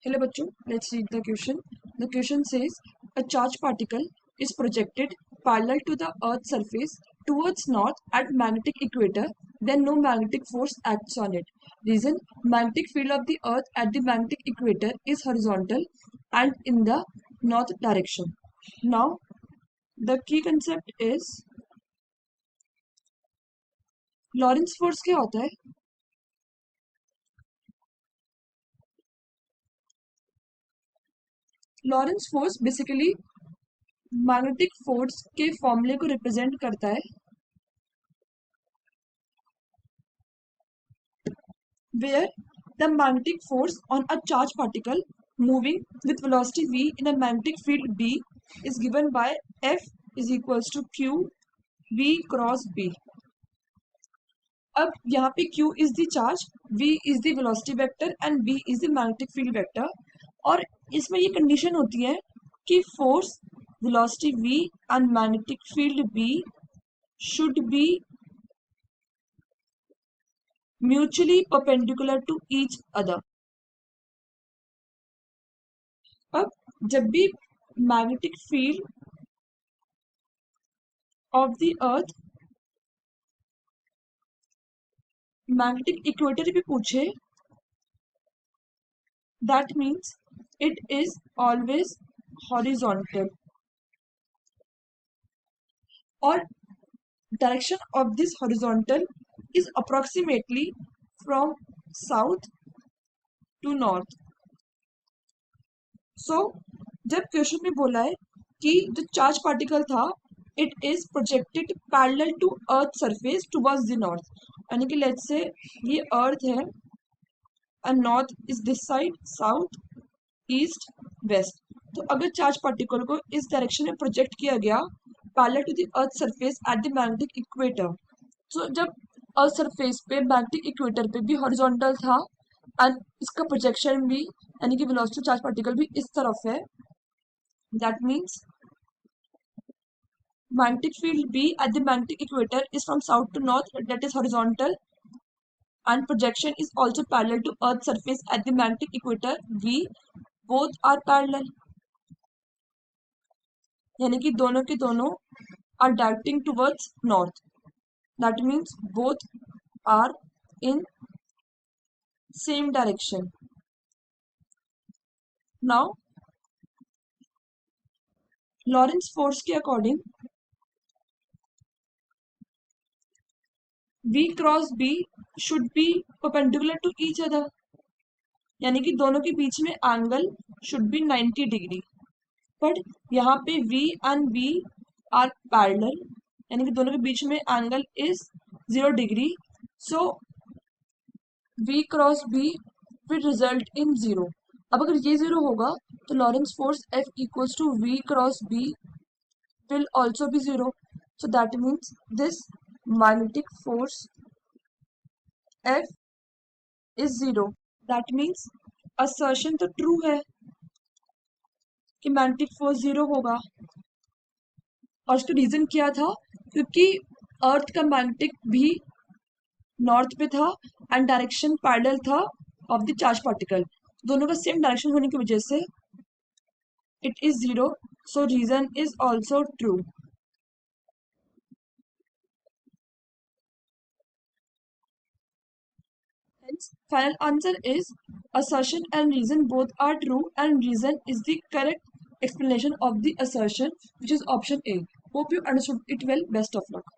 Hello bachcho, let's read the question. The question says a charged particle is projected parallel to the earth's surface towards north at magnetic equator, then no magnetic force acts on it. Reason: magnetic field of the earth at the magnetic equator is horizontal and in the north direction. Now the key concept is Lawrence force क्या होता है? Lawrence force basically magnetic force के फॉर्मूले को represent करता है, where the magnetic force on a charged particle moving with velocity v in a magnetic field B is given by F is equals to Q V cross B. अब यहाँ पे Q is the charge, V is the velocity vector and B is the magnetic field vector. और इसमें ये condition होती है कि force velocity V and magnetic field B should be mutually perpendicular to each other. अब जब भी magnetic field of the earth magnetic equator पे पूछे, that means it is always horizontal और direction of this horizontal is approximately from south to north. So जब question में बोला है कि जो चार्ज पार्टिकल था it is projected parallel to earth surface towards the north, यानी कि लेट्स से ये अर्थ है and north is this side, south east west. तो अगर चार्ज पार्टिकल को इस डायरेक्शन में प्रोजेक्ट किया गया parallel to the earth surface at the magnetic equator, तो जब अर्थ सरफेस पे मैग्नेटिक इक्वेटर पे भी हॉरिजॉन्टल था एंड इसका प्रोजेक्शन भी यानी कि वेलोसिटी चार्ज पार्टिकल भी इस तरफ है, that means magnetic field B at the magnetic equator is from south to north, that is horizontal, and projection is also parallel to earth's surface at the magnetic equator V. Both are parallel, यानी कि दोनों के दोनों are directing towards north. That means both are in same direction. Now Lorentz force के according V cross B should be perpendicular to each other, यानी कि दोनों के बीच में angle should be 90 degree. But यहाँ पे V and B are parallel, यानी कि दोनों के बीच में angle is 0 degree. So V cross B will result in 0. अब अगर ये 0 होगा तो Lawrence force F equals to V cross B will also be 0. So that means this magnetic force F is 0. That means assertion तो true है कि magnetic force 0 होगा. और उसका रीजन क्या था? क्योंकि अर्थ का मैग्नेटिक भी नॉर्थ पे था एंड डायरेक्शन पैरेलल था ऑफ द चार्ज पार्टिकल, दोनों का सेम डायरेक्शन होने की वजह से it is 0. So reason is also true. Hence, final answer is assertion and reason both are true, and reason is the correct explanation of the assertion, which is option A. Hope you understood it well. Best of luck.